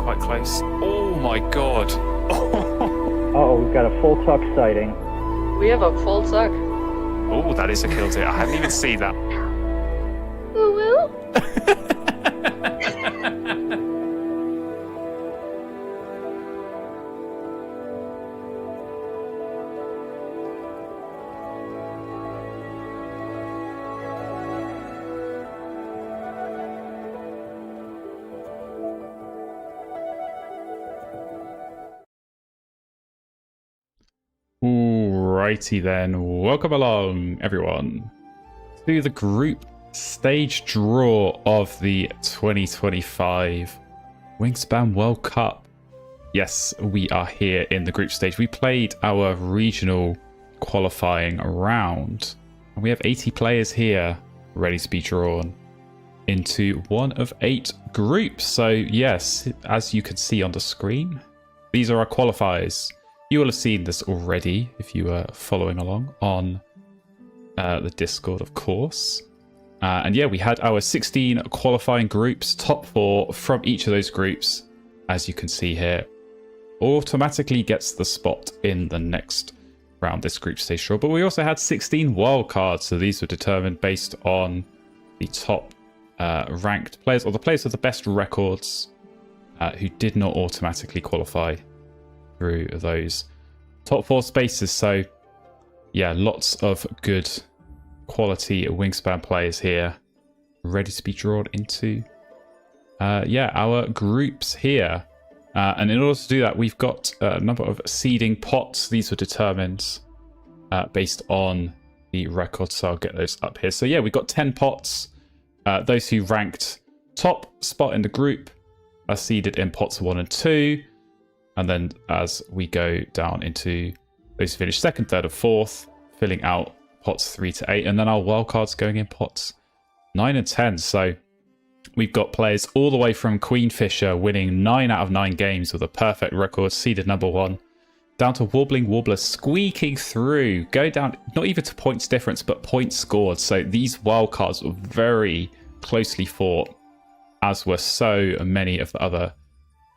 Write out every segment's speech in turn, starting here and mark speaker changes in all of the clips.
Speaker 1: quite close. Oh my god.
Speaker 2: Uh-oh, we've got a full tuck sighting.
Speaker 3: We have a full tuck.
Speaker 1: Oh, that is a kill tier. I hadn't even seen that.
Speaker 3: Woo woo.
Speaker 4: Alrighty then, welcome along everyone to the group stage draw of the 2025 Wingspan World Cup. Yes, we are here in the group stage. We played our regional qualifying round and we have 80 players here ready to be drawn into one of 8 groups. So yes, as you can see on the screen, these are our qualifiers. You will have seen this already if you were following along on the Discord, of course. And yeah, we had our 16 qualifying groups, top 4 from each of those groups, as you can see here, automatically gets the spot in the next round, this group stage draw. But we also had 16 wildcards, so these were determined based on the top ranked players, or the players with the best records who did not automatically qualify through those top 4 spaces. So yeah, lots of good quality Wingspan players here ready to be drawn into our groups here, and in order to do that we've got a number of seeding pots. These were determined based on the records, so I'll get those up here. So yeah, we've got 10 pots. Those who ranked top spot in the group are seeded in pots 1 and 2. And then as we go down into those who finish 2nd, 3rd, and 4th, filling out pots 3 to 8. And then our wildcards going in pots 9 and 10. So we've got players all the way from Queenfisher winning 9 out of 9 games with a perfect record, seeded number 1, down to Wobbling Wobbler squeaking through, go down not even to points difference, but points scored. So these wildcards were very closely fought, as were so many of the other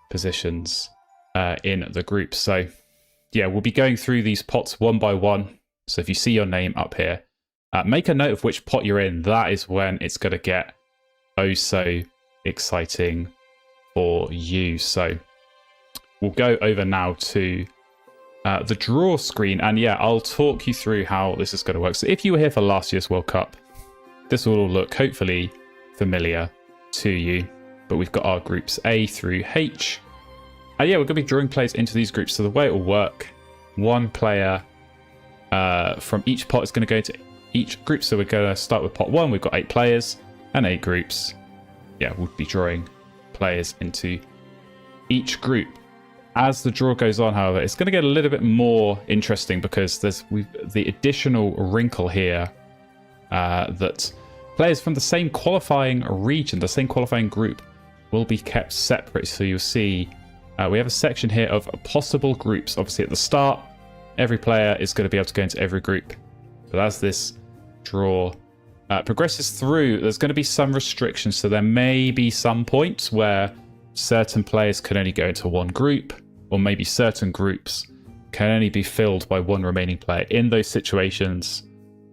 Speaker 4: positions in the group. So yeah, we'll be going through these pots one by one. So if you see your name up here, make a note of which pot you're in. That is when it's going to get oh so exciting for you. So we'll go over now to the draw screen, and yeah, I'll talk you through how this is going to work. So if you were here for last year's World Cup, this will all look hopefully familiar to you. But we've got our groups A through H. And yeah, we're going to be drawing players into these groups. So the way it will work, one player from each pot is going to go into each group. So we're going to start with pot 1. We've got 8 players and 8 groups. Yeah, we'll be drawing players into each group. As the draw goes on, however, it's going to get a little bit more interesting because there's the additional wrinkle here that players from the same qualifying region, the same qualifying group, will be kept separate. So you'll see we have a section here of possible groups. Obviously at the start, every player is going to be able to go into every group. But as this draw progresses through, there's going to be some restrictions. So there may be some points where certain players can only go into one group, or maybe certain groups can only be filled by one remaining player. In those situations,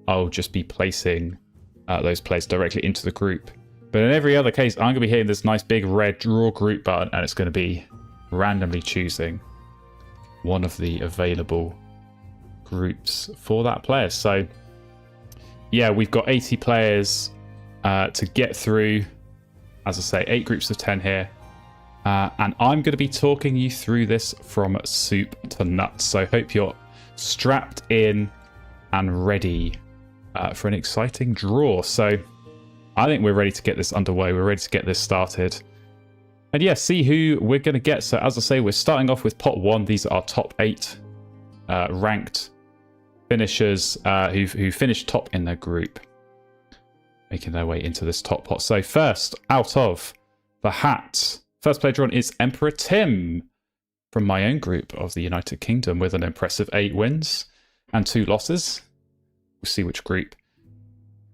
Speaker 4: I'll just be placing those players directly into the group. But in every other case, I'm going to be hitting this nice big red draw group button, and it's going to be randomly choosing one of the available groups for that player. So yeah, we've got 80 players to get through. As I say, 8 groups of 10 here. And I'm going to be talking you through this from soup to nuts. So hope you're strapped in and ready for an exciting draw. So I think we're ready to get this underway. We're ready to get this started. And yeah, see who we're going to get. So as I say, we're starting off with pot 1. These are our top 8 ranked finishers who finished top in their group, making their way into this top pot. So first out of the hat, first player drawn is Emperor Tim from my own group of the United Kingdom with an impressive 8 wins and 2 losses. We'll see which group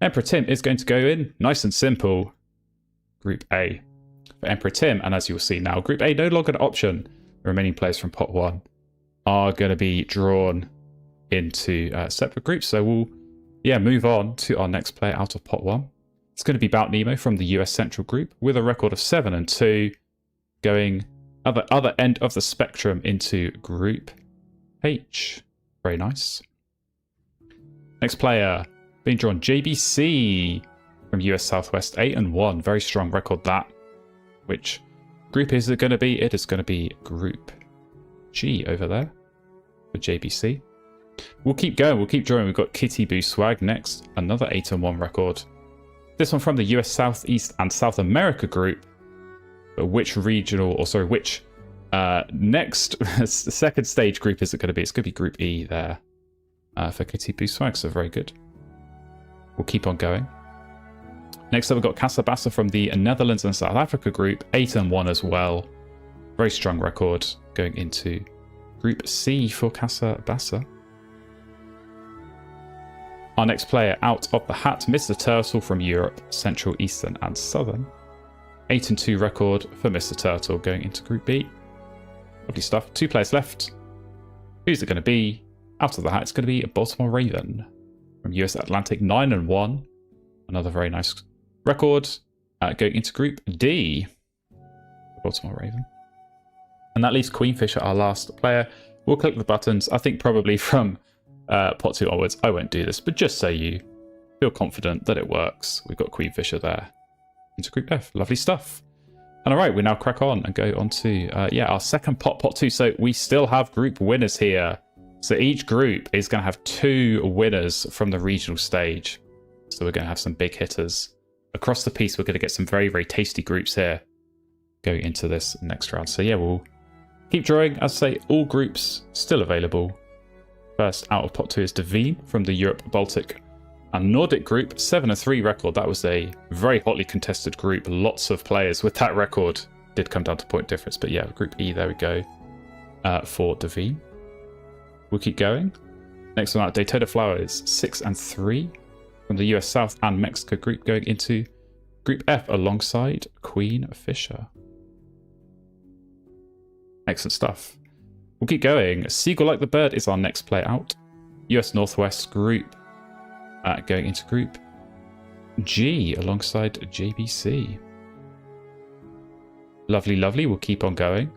Speaker 4: Emperor Tim is going to go in. Nice and simple. Group A. for Emperor Tim. And as you'll see now, Group A no longer an option. The remaining players from Pot 1 are going to be drawn into separate groups. So we'll, move on to our next player out of Pot 1. It's going to be Bout Nemo from the US Central Group with a record of 7-2, going other end of the spectrum into Group H. Very nice. Next player being drawn, JBC from US Southwest, 8-1. Very strong record that. Which group is it going to be? It is going to be Group G over there for JBC. We'll keep going. We'll keep drawing. We've got Kitty Boo Swag next. Another 8-1 record. This one from the US Southeast and South America group. But which next second stage group is it going to be? It's going to be Group E there for Kitty Boo Swag. So very good. We'll keep on going. Next up, we've got Casabassa from the Netherlands and South Africa group, 8-1 as well. Very strong record going into Group C for Casabassa. Our next player out of the hat, Mr. Turtle from Europe, Central, Eastern and Southern. 8-2 record for Mr. Turtle going into Group B. Lovely stuff. 2 players left. Who's it going to be? Out of the hat, it's going to be Baltimore Raven from US Atlantic, 9-1. Another very nice record going into Group D. Baltimore Raven. And that leaves Queenfisher, our last player. We'll click the buttons. I think probably from Pot 2 onwards, I won't do this, but just so you feel confident that it works, we've got Queenfisher there into Group F. Lovely stuff. And all right, we now crack on and go on to our second Pot 2. So we still have group winners here. So each group is going to have 2 winners from the regional stage. So we're going to have some big hitters. Across the piece, we're going to get some very, very tasty groups here going into this next round. So we'll keep drawing. As I say, all groups still available. First out of Pot 2 is Devine from the Europe, Baltic and Nordic group. 7-3 record. That was a very hotly contested group. Lots of players with that record. Did come down to point difference. But Group E, there we go for Devine. We'll keep going. Next one out, Daytona Flowers, 6-3 from the US South and Mexico group going into Group F alongside Queenfisher. Excellent stuff. We'll keep going. Seagull Like the Bird is our next player out. US Northwest group going into Group G alongside JBC. Lovely, lovely. We'll keep on going.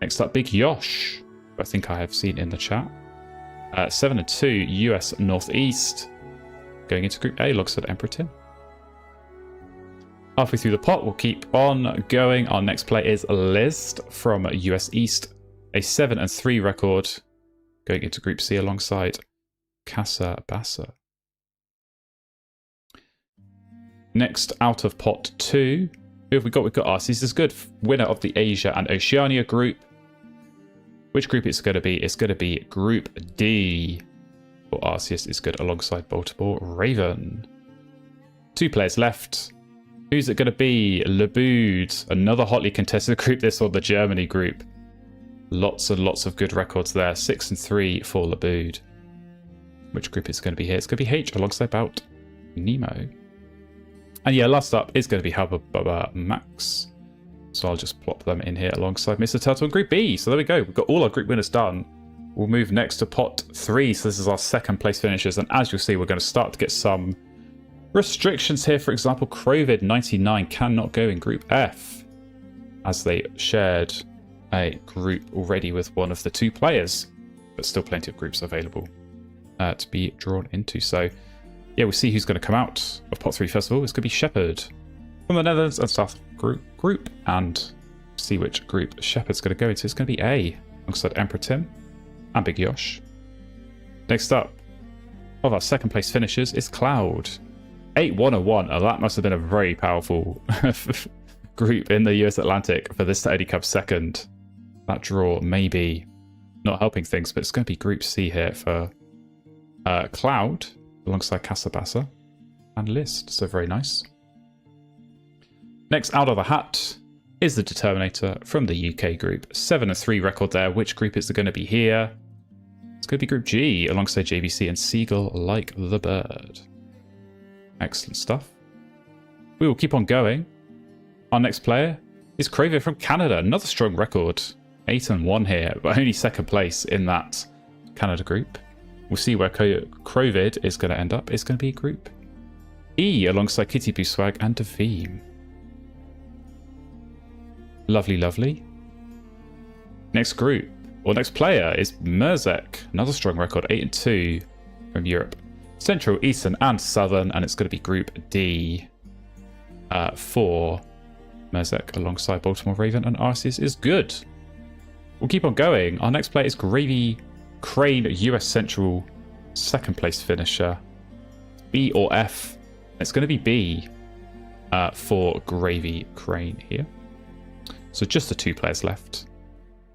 Speaker 4: Next up, Big Yosh. I think I have seen in the chat. 7-2 US Northeast going into Group A alongside Emperor Tim. Halfway through the pot, we'll keep on going. Our next player is List from US East, a 7-3 record going into Group C alongside Casabassa. Next out of Pot 2, who have we got? We've got Arceus is good, winner of the Asia and Oceania group. Which group it's going to be? It's going to be Group D. For Arceus is good alongside Baltimore Raven. 2 players left. Who's it going to be? Laboud. Another hotly contested group. This one, the Germany group. Lots and lots of good records there. 6-3 for Laboud. Which group is going to be here? It's going to be H alongside Bout Nemo. And last up is going to be Hubba Max. So I'll just plop them in here alongside Mr. Turtle in Group B. So there we go. We've got all our group winners done. We'll move next to Pot 3. So this is our second place finishers. And as you'll see, we're going to start to get some restrictions here. For example, Crovid99 cannot go in Group F, as they shared a group already with one of the 2 players. But still plenty of groups available to be drawn into. So we'll see who's going to come out of Pot 3 first of all. It's going to be Shepherd from the Netherlands and South group, and see which group Shepherd's going to go into. It's going to be A alongside Emperor Tim and Big Yosh. Next up of our second place finishers is Cloud. 8-1-1. Oh, that must have been a very powerful group in the US Atlantic for this to only come second. That draw may be not helping things, but it's going to be Group C here for Cloud alongside Casabassa and List. So very nice. Next out of the hat is the Determinator from the UK group. 7-3 record there. Which group is it going to be here? It's going to be Group G alongside JVC and Seagull Like the Bird. Excellent stuff. We will keep on going. Our next player is Crovid from Canada. Another strong record. 8-1 here, but only second place in that Canada group. We'll see where Crovid is going to end up. It's going to be Group E alongside Kitty Boo Swag and Devim. Lovely, lovely. Next group, or next player, is Merzek. Another strong record, 8-2 from Europe. Central, Eastern, and Southern, and it's going to be Group D for Merzek alongside Baltimore Raven and Arceus is good. We'll keep on going. Our next player is Gravy Crane, US Central, second place finisher. B or F. It's going to be B for Gravy Crane here. So just the 2 players left.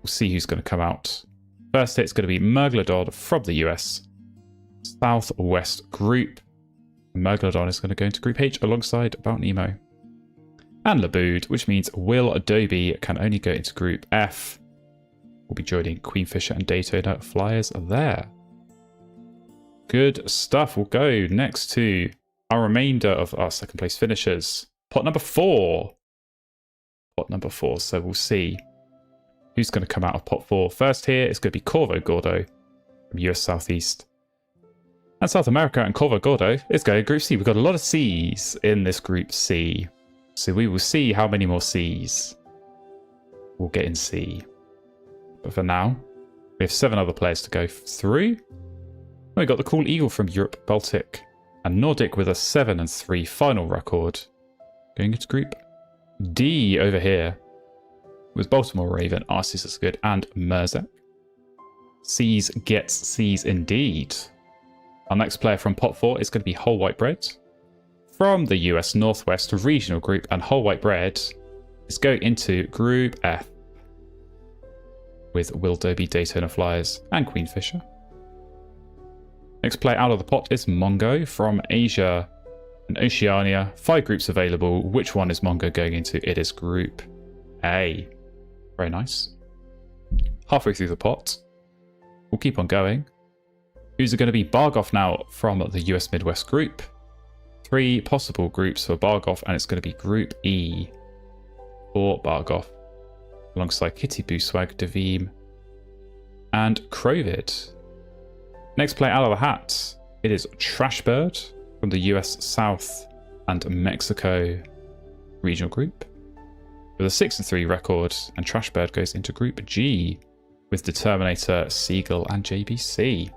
Speaker 4: We'll see who's going to come out. First hit is going to be Merglodon from the US. Southwest Group. Merglodon is going to go into Group H alongside About Nemo. And Labood, which means Will Adobe can only go into Group F. We'll be joining Queenfisher and Daytona Flyers there. Good stuff. We'll go next to our remainder of our second place finishers. Pot number 4. Pot number 4. So we'll see who's going to come out of pot 4. First here is going to be Corvo Gordo from US Southeast. And South America and Corvo Gordo is going to Group C. We've got a lot of C's in this Group C. So we will see how many more C's we'll get in C. But for now, we have 7 other players to go through. We've got the Cool Eagle from Europe, Baltic, and Nordic with a 7-3 final record. Going into Group D over here with Baltimore Raven, Arceus is good, and Merzek. C's gets C's indeed. Our next player from pot 4 is going to be Whole White Bread from the US Northwest Regional Group, and Whole White Bread is going into Group F with Will Dobie, Daytona Flyers, and Queenfisher. Next player out of the pot is Mongo from Asia and Oceania. 5 groups available. Which one is Mongo going into? It is Group A. Very nice. Halfway through the pot. We'll keep on going. Who's it going to be? Bargoff now from the US Midwest Group. 3 possible groups for Bargoff, and it's going to be Group E for Bargoff, alongside Kitty Boo Swag, Devim, and Crovid. Next player out of the hat, it is Trashbird from the US South and Mexico Regional Group with a 6-3 record, and Trashbird goes into Group G with Determinator, Seagull, and JBC.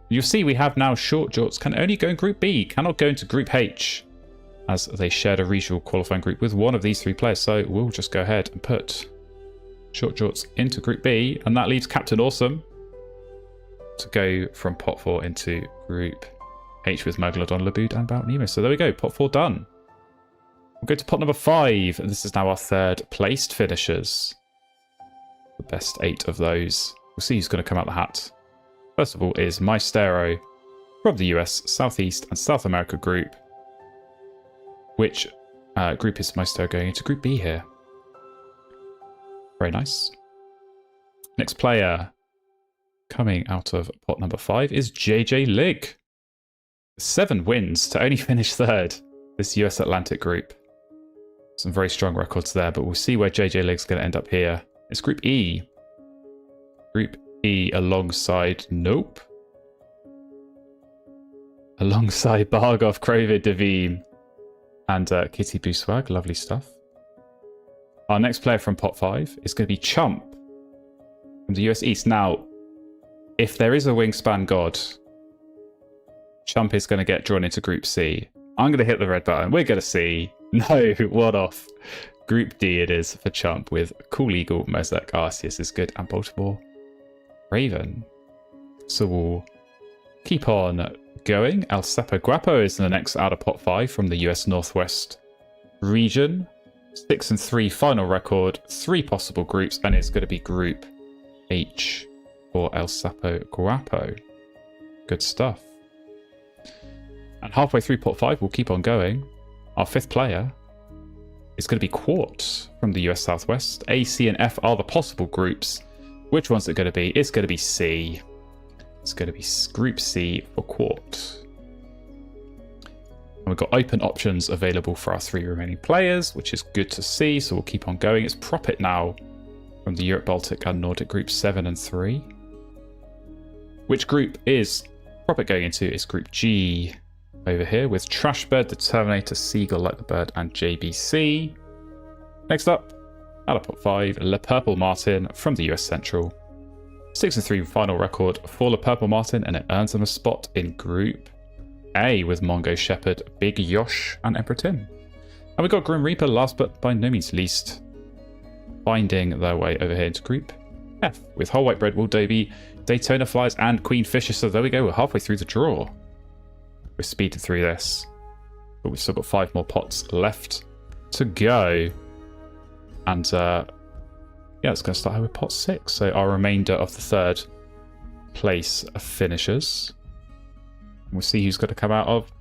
Speaker 4: You'll see we have now Short Jorts can only go in Group B, cannot go into Group H, as they shared a regional qualifying group with one of these 3 players. So we'll just go ahead and put Short Jorts into Group B, and that leaves Captain Awesome to go from pot 4 into Group H with Megalodon, Labood, and About Nemo. So there we go, pot 4 done. We'll go to pot number 5, and this is now our 3rd placed finishers. The best 8 of those. We'll see who's going to come out the hat. First of all is Maestro from the US Southeast and South America Group. Which group is Maestro going into? Group B here. Very nice. Next player coming out of pot number 5 is JJ Lig. 7 wins to only finish 3rd. This US Atlantic Group. Some very strong records there, but we'll see where JJ Lig's going to end up here. It's Group E. Group E alongside... Nope. Alongside Bargoff, Crovid, Devim, and Kitty Boo Swag. Lovely stuff. Our next player from pot 5 is going to be Chump from the US East. Now, if there is a Wingspan god, Chump is going to get drawn into Group C. I'm going to hit the red button. We're going to see. No, what off? Group D it is for Chump with Cool Eagle, Merzek, Arceus is good, and Baltimore Raven. So we'll keep on going. El Sapo Guapo is the next out of pot 5 from the US Northwest region. 6-3 final record, 3 possible groups, and it's going to be Group H for El Sapo Guapo. Good stuff. And halfway through pot 5, we'll keep on going. Our 5th player is going to be Quart from the US Southwest. A, C, and F are the possible groups. Which one's it going to be? It's going to be C. It's going to be Group C for Quart. And we've got open options available for our 3 remaining players, which is good to see. So we'll keep on going. It's Prop It now from the Europe, Baltic and Nordic Group 7 and 3. Which group is Prop It going into? It's Group G over here with Trashbird, the Terminator, Seagull like the Bird and JBC. Next up, out of pot 5, Le Purple Martin from the US Central. 6 and 3 final record for Le Purple Martin, and it earns them a spot in Group A with Mongo Shepherd, Big Yosh and Emperor Tim. And we've got Grim Reaper, last but by no means least, finding their way over here into Group F with Whole White Bread, Will Dobie, Daytona Flies and Queen Fisher. So there we go, we're halfway through the draw. We're speeding through this, but we've still got 5 more pots left to go. And yeah, it's going to start out with pot 6. So our remainder of the 3rd place finishers. We'll see who's going to come out of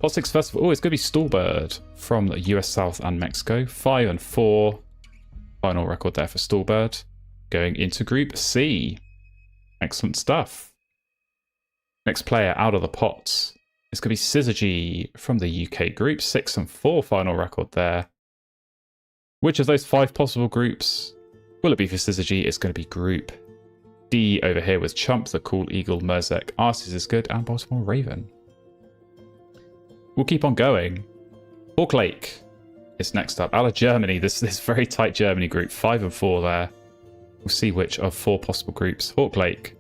Speaker 4: pot 6 first of all. Oh, it's going to be Stallbird from the US South and Mexico. 5 and 4. Final record there for Stallbird. Going into Group C. Excellent stuff. Next player out of the pot. It's going to be Syzygy from the UK group. 6 and 4 final record there. Which of those 5 possible groups will it be for Syzygy? It's going to be Group D over here with Chump, the Cool Eagle, Merzek, Arses is good, and Baltimore Raven. We'll keep on going. Hawk Lake is next up. Out of Germany, this very tight Germany group. 5 and 4 there. We'll see which of 4 possible groups Hawk Lake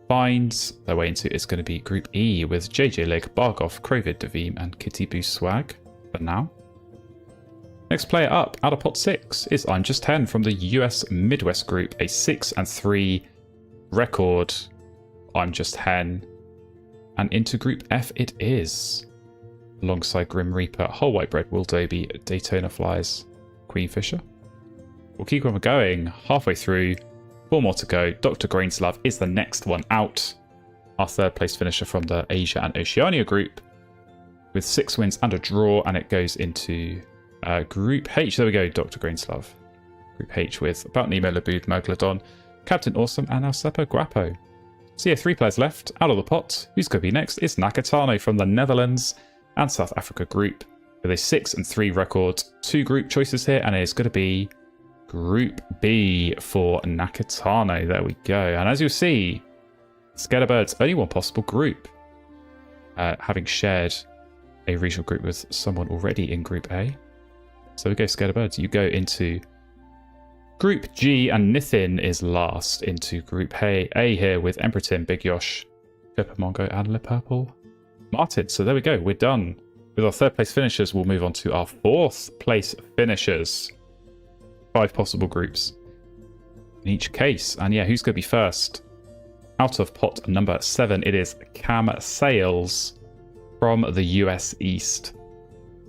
Speaker 4: finds their way into. It's going to be Group E with JJ Lig, Bargoff, Crovid, Davim, and Kitty Boo Swag for now. Next player up out of pot 6 is I'm Just 10 from the US Midwest group, a 6 and 3 record. I'm Just 10, and into Group F it is, alongside Grim Reaper, Whole White Bread, Will Dobie, Daytona Flies, Queen Fisher. We'll keep on going, halfway through. 4 more to go. Dr. Grainslove is the next one out. Our 3rd place finisher from the Asia and Oceania group with 6 wins and a draw, and it goes into Group H. There we go, Dr. Grainslove. Group H with About Nemo, Labud, Megalodon, Captain Awesome, and Alcepo Guapo. So yeah, 3 players left out of the pot. Who's going to be next? It's Nakatano from the Netherlands and South Africa group with a 6 and 3 record. 2 group choices here, and it is going to be Group B for Nakatano. There we go. And as you'll see, Scatterbird's only one possible group, having shared a regional group with someone already in Group A. So we go Scatterbirds. You go into Group G, and Nithin is last into Group A here with Emperor Tim, Big Yosh, Pepper Mongo, and Le Purple Martin. So there we go. We're done with our 3rd place finishers. We'll move on to our 4th place finishers. 5 possible groups in each case. And yeah, who's going to be first? Out of pot number 7, it is Cam Sales from the US East.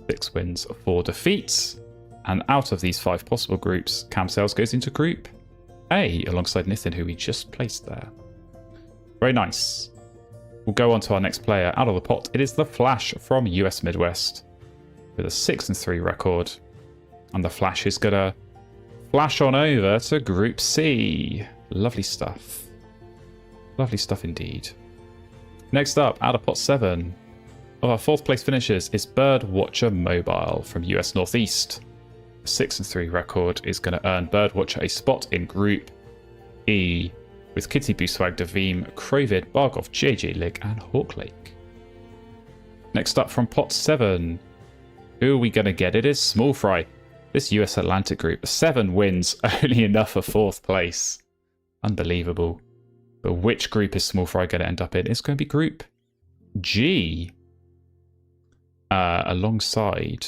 Speaker 4: 6 wins, 4 defeats. And out of these 5 possible groups, Cam Sales goes into Group A alongside Nithin, who we just placed there. Very nice. We'll go on to our next player out of the pot. It is The Flash from US Midwest with a 6 and 3 record. And The Flash is going to flash on over to Group C. Lovely stuff. Lovely stuff indeed. Next up, out of pot 7 of our 4th place finishers is Birdwatcher Mobile from US Northeast. A 6 and 3 record is going to earn Birdwatcher a spot in Group E with Kitty Boo Swag, Davim, Crovid, Bargoff, JJ Lig, and Hawk Lake. Next up from pot 7, who are we going to get? It is Small Fry. This US Atlantic group, 7 wins, only enough for 4th place. Unbelievable. But which group is Small Fry going to end up in? It's going to be Group G. Alongside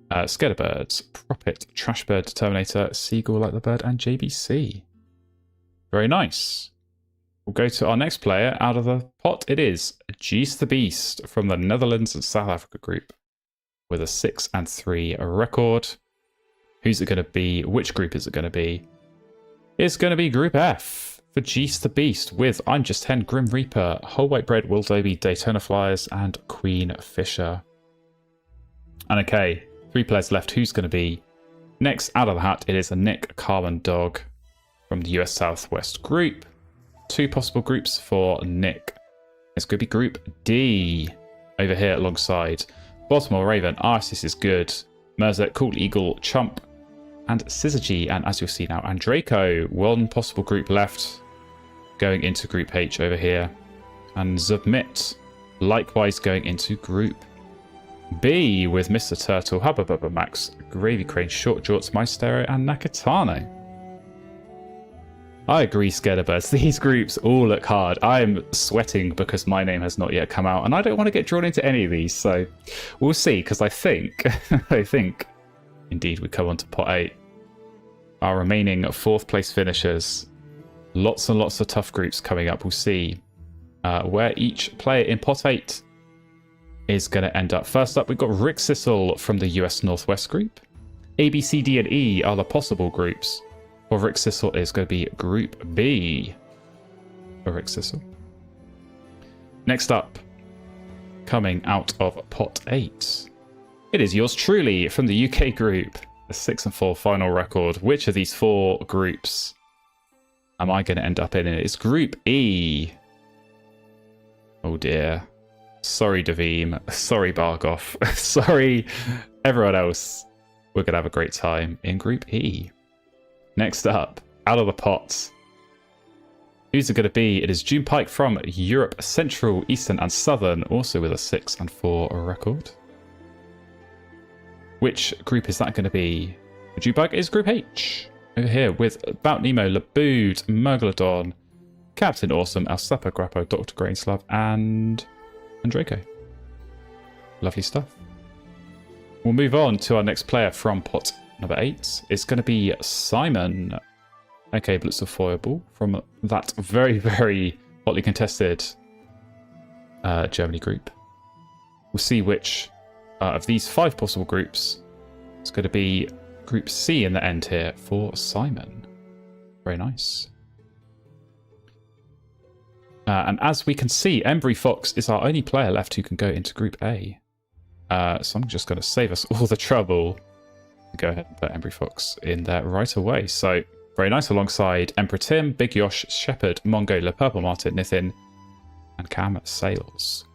Speaker 4: Scatterbirds, Prophet, Trashbird, Terminator, Seagull like the Bird, and JBC. Very nice. We'll go to our next player out of the pot. It is Geese the Beast from the Netherlands and South Africa group with a 6 and 3 record. Who's it going to be? Which group is it going to be? It's going to be Group F for Geese the Beast with I'm Just 10, Grim Reaper, Whole White Bread, Will Dobie, Daytona Flyers, and Queen Fisher. And okay, 3 players left. Who's going to be next out of the hat? It is a Nick Carmen Dog from the US Southwest group. 2 possible groups for Nick. It's going to be Group D over here alongside Baltimore Raven. Arsis is good. Merzet, Cool Eagle, Chump, and Syzygy. And as you'll see now, Andraco. One possible group left going into Group H over here. And Submit likewise going into Group B with Mr. Turtle, Hubba Bubba Max, Gravy Crane, Short Jorts, Maestro, and Nakatano. I agree, Scarebirds. These groups all look hard. I'm sweating because my name has not yet come out, and I don't want to get drawn into any of these. So we'll see, because I think, indeed, we come on to pot 8. Our remaining 4th place finishers. Lots and lots of tough groups coming up. We'll see where each player in pot 8 is going to end up. First up, we've got Rick Sissel from the US Northwest group. A, B, C, D, and E are the possible groups. For Rick Sissel is going to be Group B for Rick Sissel. Next up, coming out of pot 8, it is yours truly from the UK group. A 6-4 final record. Which of these 4 groups am I going to end up in? It's Group E. Oh dear. Sorry, Davim. Sorry, Bargoff. Sorry, everyone else. We're going to have a great time in Group E. Next up, out of the pot. Who's it going to be? It is June Pike from Europe, Central, Eastern, and Southern, also with a 6-4 record. Which group is that going to be? June Pike is Group H. Over here with Bout Nemo, Labood, Megalodon, Captain Awesome, Alsapa, Grappo, Dr. Grainslav, and Draco. Lovely stuff. We'll move on to our next player from pot number 8. It's going to be Simon, aka Blitzer Foible, from that very, very hotly contested Germany group. We'll see which of these 5 possible groups is going to be Group C in the end here for Simon. Very nice. And as we can see, Embry Fox is our only player left who can go into Group A. So I'm just going to save us all the trouble. Go ahead and put Embry Fox in there right away. So very nice, alongside Emperor Tim, Big Yosh, Shepherd, Mongo, Le Purple Martin, Nithin, and Cam Sales.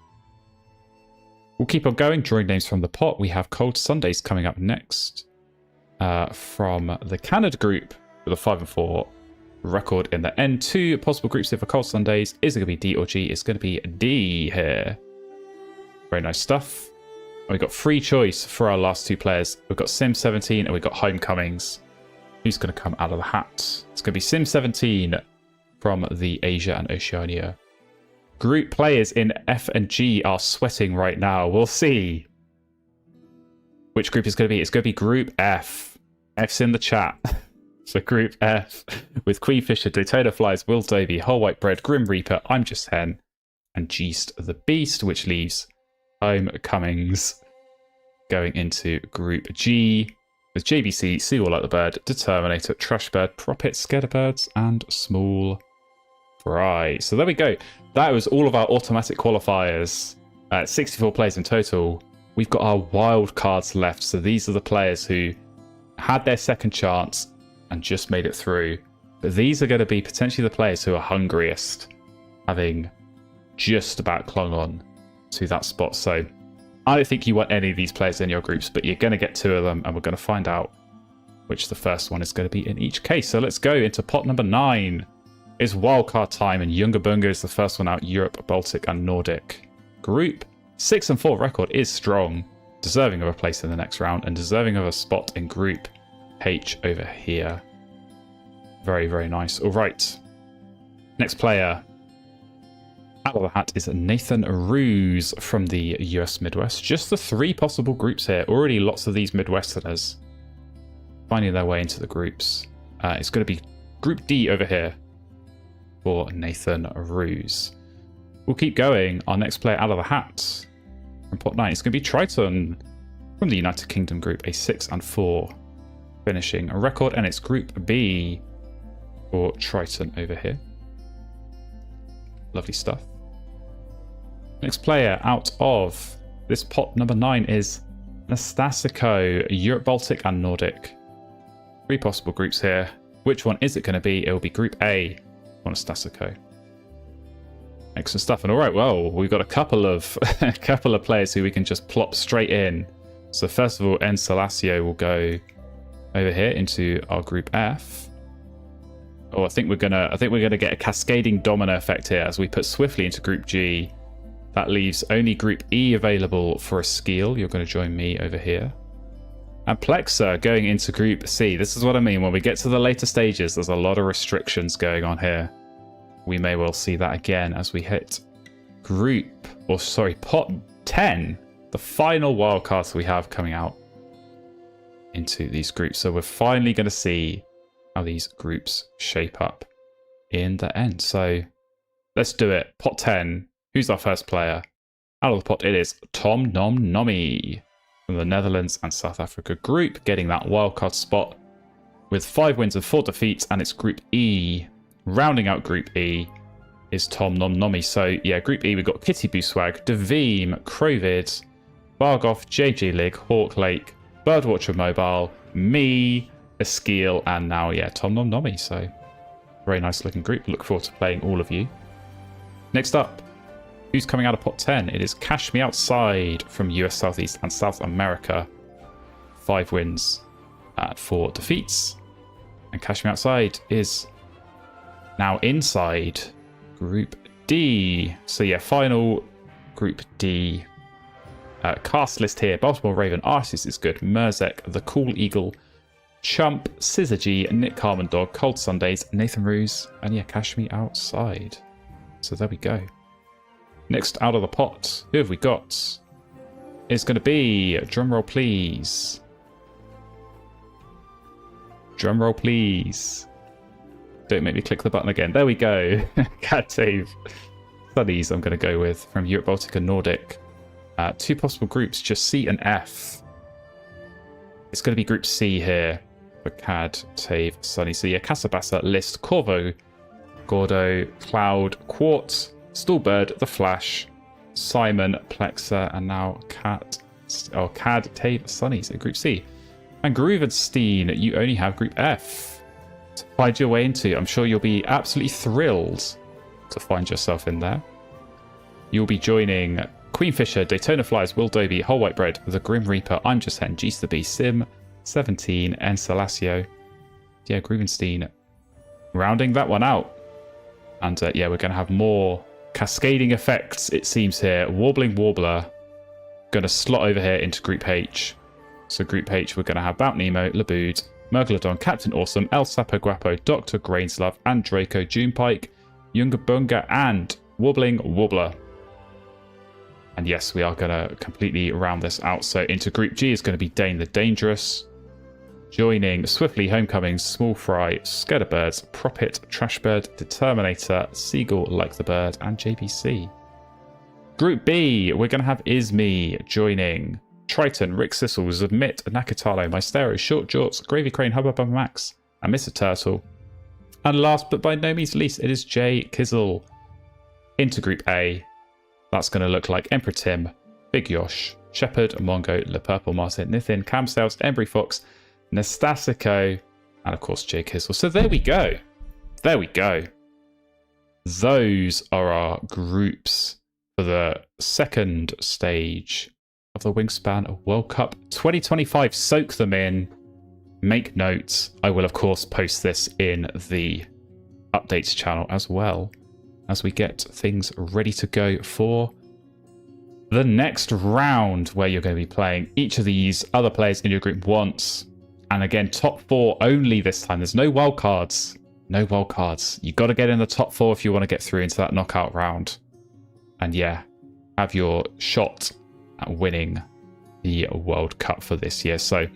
Speaker 4: We'll keep on going, drawing names from the pot. We have Cold Sundays coming up next from the Canada group with a 5-4 record in the end. 2 possible groups here for Cold Sundays. Is it going to be D or G? It's going to be D here. Very nice stuff. And we've got free choice for our last 2 players. We've got Sim 17 and we've got Homecomings. Who's going to come out of the hat? It's going to be Sim 17 from the Asia and Oceania. Group players in F and G are sweating right now. We'll see which group is going to be. It's going to be Group F. F's in the chat. So Group F with Queen Fisher, Daytona Flies, Will Davey, Whole White Bread, Grim Reaper, I'm Just Hen, and Geest the Beast, which leaves Homecomings going into Group G with JBC, See All Like the Bird, Determinator, Trash Bird, Prophet, Scarebirds, and Small Fry. So there we go. That was all of our automatic qualifiers. 64 players in total. We've got our wild cards left. So these are the players who had their second chance and just made it through. But these are going to be potentially the players who are hungriest, having just about clung on to that spot. So I don't think you want any of these players in your groups, but you're going to get 2 of them, and we're going to find out which the first one is going to be in each case. So let's go into pot number 9. It's wildcard time, and Yunga Bunga is the first one out. Europe, Baltic, and Nordic. Group 6-4 record is strong, deserving of a place in the next round, and deserving of a spot in Group H over here. Very, very nice. All right. Next player out of the hat is Nathan Ruse from the US Midwest. Just the 3 possible groups here. Already lots of these Midwesterners finding their way into the groups. It's going to be Group D over here for Nathan Ruse. We'll keep going. Our next player out of the hat from pot 9 is going to be Triton from the United Kingdom group, a 6-4 finishing a record, and it's Group B for Triton over here. Lovely stuff. Next player out of this pot number 9 is Nastasico, Europe, Baltic, and Nordic. 3 possible groups here. Which one is it going to be? It will be Group A for Nastasico. Excellent stuff. And all right, well, we've got a couple of a couple of players who we can just plop straight in. So first of all, Salacio will go over here into our Group F. Oh, I think we're gonna get a cascading domino effect here as we put Swiftly into Group G. That leaves only Group E available for a Skeel. You're going to join me over here. And Plexa going into Group C. This is what I mean. When we get to the later stages, there's a lot of restrictions going on here. We may well see that again as we hit Pot 10. The final wildcards we have coming out into these groups. So we're finally going to see how these groups shape up in the end. So let's do it. Pot 10. Who's our first player? Out of the pot, it is Tom Nom Nomi from the Netherlands and South Africa group, getting that wildcard spot with 5 wins and 4 defeats, and it's Group E. Rounding out Group E is Tom Nom Nomi. So, yeah, Group E, we've got Kitty Booswag, Devim, Crovid, Bargoff, JJ Lig, Hawk Lake, Birdwatcher Mobile, me, Eskeel, and now, yeah, Tom Nom Nomi. So, very nice looking group. Look forward to playing all of you. Next up, who's coming out of pot 10? It is Cash Me Outside from US Southeast and South America. 5 wins, 4 defeats. And Cash Me Outside is now inside Group D. So yeah, final Group D. Cast list here. Baltimore Raven, Artis is good. Merzek, The Cool Eagle, Chump, Scissor G, Nick Carmen Dog, Cold Sundays, Nathan Ruse, and yeah, Cash Me Outside. So there we go. Next out of the pot, who have we got? It's going to be, drumroll please. Drumroll please. Don't make me click the button again. There we go. Cat Dave. Studies I'm going to go with from Europe, Baltic and Nordic. 2 possible groups, just C and F. It's going to be Group C here for Cad, Tave, Sunny. So yeah, Casabassa, List, Corvo, Gordo, Cloud, Quartz, Stallbird, The Flash, Simon, Plexa, and now Cad, Tave, Sunny. So Group C. And Groovenstein, you only have Group F to find your way into. I'm sure you'll be absolutely thrilled to find yourself in there. You'll be joining Queen Fisher, Daytona Flies, Will Doby, Whole White Bread, The Grim Reaper, I'm Just Hen, Geese the Bee, Sim, 17, and Salacio. Yeah, Groovenstein rounding that one out. And yeah, we're going to have more cascading effects, it seems here. Warbling Warbler going to slot over here into Group H. So Group H, we're going to have Bout Nemo, Labood, Merglodon, Captain Awesome, El Sapo Guapo, Dr. Grainslove, and Draco, Junepike, Yungabunga, and Warbling Warbler. And yes, we are going to completely round this out. So into Group G is going to be Dane the Dangerous, joining Swiftly, Homecoming, Small Fry, Scudderbirds, Prophet, Trashbird, Determinator, Seagull Like the Bird, and JBC. Group B, we're going to have Isme joining Triton, Rick Sissel, Submit, Nakatalo, Mystero, Short Jorts, Gravy Crane, Hubba Max, and Mr. Turtle. And last but by no means least, it is Jay Kizzle. Into Group A, that's going to look like Emperor Tim, Big Yosh, Shepherd, Mongo, Le Purple Martin, Nithin, Camsales, Embry Fox, Nastasico, and of course Jay Kizzle. So there we go. There we go. Those are our groups for the second stage of the Wingspan World Cup 2025. Soak them in. Make notes. I will, of course, post this in the updates channel as well as we get things ready to go for the next round, where you're going to be playing each of these other players in your group once. And again, top 4 only this time. There's no wild cards. No wild cards. You've got to get in the top 4 if you want to get through into that knockout round. And yeah, have your shot at winning the World Cup for this year. So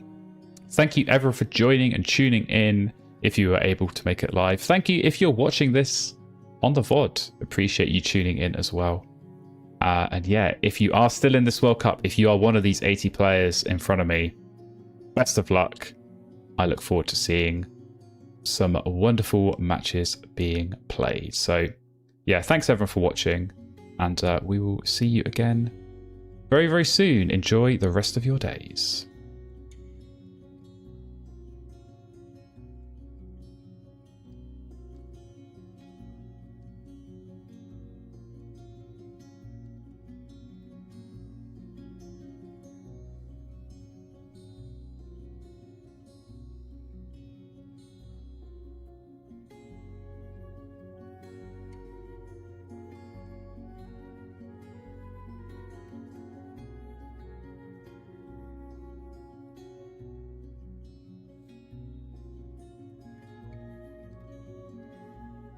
Speaker 4: thank you everyone for joining and tuning in if you were able to make it live. Thank you if you're watching this on the VOD. Appreciate you tuning in as well. And yeah, if you are still in this World Cup, if you are one of these 80 players in front of me, best of luck. I look forward to seeing some wonderful matches being played. So yeah, thanks everyone for watching, and we will see you again very, very soon. Enjoy the rest of your days.